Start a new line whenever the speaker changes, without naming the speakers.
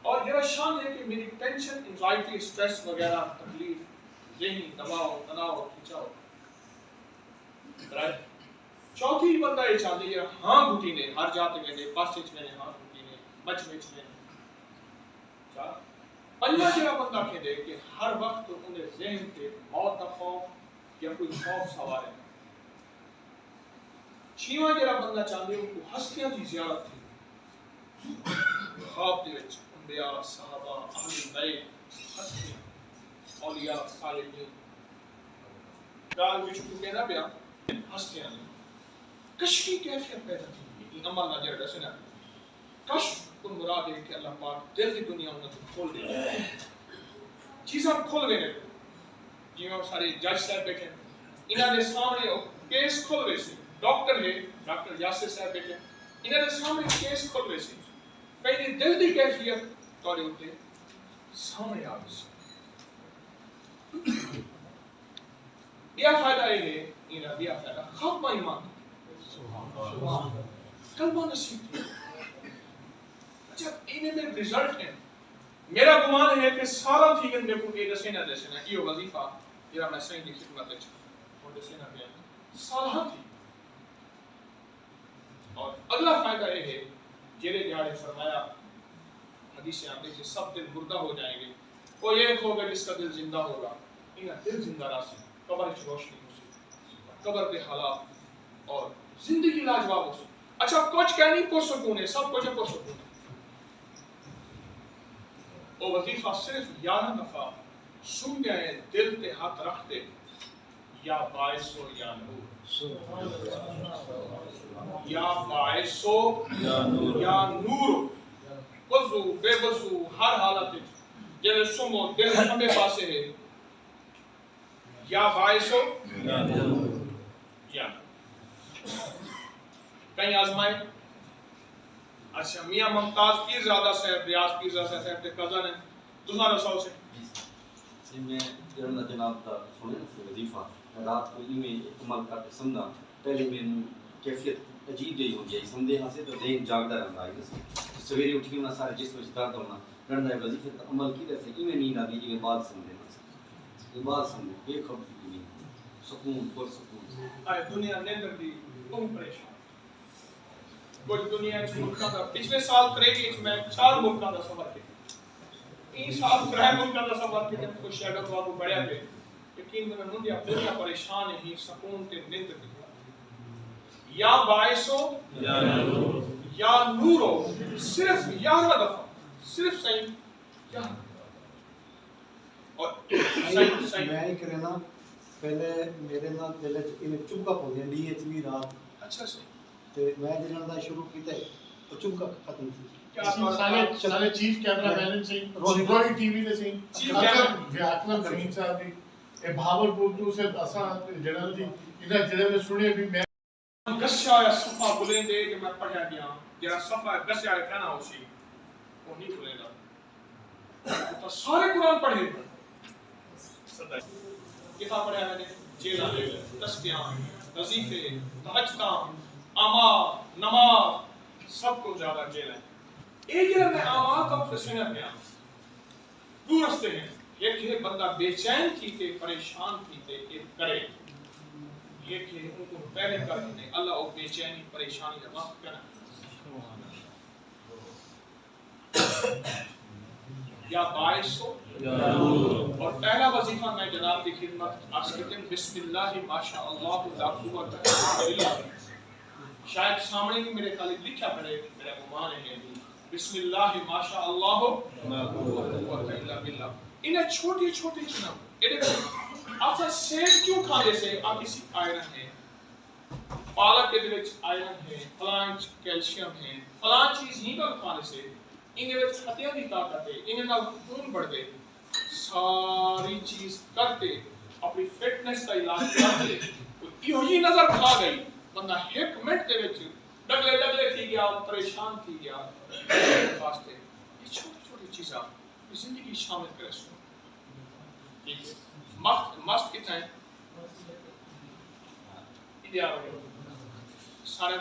اور میرا شان ہے کہ میری ٹینشن انزائٹی اسٹریس وغیرہ تکلیف ذہنی دباؤ تناؤ کھچاؤ رائٹ چوتھی بندہ یہ چاہتے ہیں ہاں گھٹی نے ہر جاتے میں پاس چچ میں ہاں گھٹی نے مچ مچ میں چار پنجا جڑا بندہ کہ دے کہ ہر وقت انہیں ذہن کے موت کا خوف یا کوئی خوف سوار ہے چھیواں جڑا بندہ چاہتے ہیں کو ہستیاں کی زیارت تھی خواب دے وچ انبیاء صحابہ اہل بیت ہستیاں اولیاء صالحین گال وچ کو کہنا پیا ہستیاں کشفی کیفیت پیدا تھی یہ عمل نہ جڑا دسنا کشف کو مراد ہے کہ اللہ پاک دل کی دنیا میں کھول دے چیزاں کھول گئے جی میں سارے جج صاحب بیٹھے انہاں دے سامنے کیس کھول گئے سی ڈاکٹر ہے ڈاکٹر یاسر صاحب بیٹھے انہاں دے سامنے کیس کھول گئے سی پہلی دل دی کیفیت تھوڑے ہوتے سامنے آ گئی بیا فائدہ یہ ہے انہاں بیا فائدہ خاتمہ ایمان کلمہ نصیب اچھا انہیں میں رزلٹ ہے میرا گمان ہے کہ سارا تھی کہ دیکھو کہ دسے نہ دسے نہ یہ وظیفہ جرا میں صحیح کی خدمت ہے اور دسے نہ دیا سارا تھی اور اگلا فائدہ یہ ہے جیرے دیاڑے فرمایا حدیث آتے کہ سب دل مردہ ہو جائیں گے وہ ایک ہوگا جس کا دل زندہ ہوگا انہیں دل زندہ راسی قبر کی روشنی ہو سی قبر کے حالات اور زندگی لاجواب ہو سی اچھا کچھ کہنی پرسکون ہے سب کچھ پرسکون ہے وہ وظیفہ صرف 11 دفعہ سن گئے دل تے ہاتھ رکھتے یا باعث ہو یا نور یا باعث ہو یا نور وضو بے وضو ہر حالت جیسے سمو دل ہمیں پاسے ہے یا باعث ہو یا کہیں آزمائے اچھا میاں ممتاز پیرزادہ صاحب ریاض پیرزادہ صاحب کے کزن ہیں دوسرا رسول سے
میں جناب کا سنے وظیفہ رات کو میں عمل کرتے سمجھا پہلے میں کیفیت عجیب جی ہو گئی سمجھے ہاں سے تو ذہن جاگتا رہتا ہے سویرے اٹھی ہونا سارے جسم میں درد ہونا رہتا ہے وظیفے کا عمل کی طرح سے نیند آتی ہے بات سمجھے بات سمجھے بے خبر کی نہیں سکون پر سکون
آئے دنیا نیندر دی تم پریشان کوئی دنیا چ ملکاں دا پچھلے سال کریگی میں 4 ملکاں دا سفر کیتا 3 سال 3 ملکاں دا سفر کیتا کوئی شہر تو آپ بڑھیا پہ یقین میں نوں دیا دنیا پریشان ہے ہی سکون تے نیند دی یا باعث ہو یا نور ہو صرف 11 دفعہ صرف صحیح 11 اور صحیح
میں ہی کرنا پہلے میرے نال دل وچ چبکا پو جاندی ہے اتنی رات
اچھا صحیح
تے میں جنہاں دا شروع کیتا ہے تو چبکا ختم تھی
کیا
سارے چیف کیمرہ مین سے روہی ٹی وی دے سے
چیف کیمرہ
اکرم زمین صاحب دی اے بھاولپور تو سے اساں جنرل دی انہاں جڑے سنے بھی میں
گشا یا صفحہ بلیں دے کہ میں پڑھا گیا جڑا صفحہ گشا ہے کہنا ہوسی وہ نہیں بھولے گا تو سارے قرآن پڑھے کتاب پڑھا میں نے جیلہ تسبیحاں وظیفے تہجداں اعمال نماز سب کو زیادہ جیل ہے ایک جگہ میں اعمال کا پسینہ پیا دو رستے ہیں ایک ہے بندہ بے چین تھی تے پریشان تھی تے ایک کرے یہ کہ ان کو پہلے کرنے اللہ وہ بے چینی پریشانی کا وقت کرنا یا باعث ہو اور پہلا وظیفہ میں جناب کی خدمت عرض کرتے ہیں بسم اللہ ماشاء اللہ لا قوت الا باللہ شاید سامنے بھی میرے خالد لکھا پڑے میرا گمان ہے بسم اللہ ماشاء اللہ لا قوت الا باللہ انہیں چھوٹی چھوٹی چیزیں آپ سے سیب کیوں کھانے سے آپ کسی آئرن ہے پالک کے دل آئرن ہے فلان کیلشیم ہے فلان چیز ہی کا کھانے سے انہیں ہتھیاں کی طاقت ہے انہیں نال خون بڑھ دے ساری چیز کرتے اپنی فٹنس کا علاج کرتے یہ نظر کھا گئی بندہ ایک منٹ دے وچ ڈگلے ڈگلے تھی گیا پریشان تھی گیا واسطے یہ چھوٹی چھوٹی چیزاں زندگی شامل کرے سو ٹھیک ہے مست کتنا ہے سارے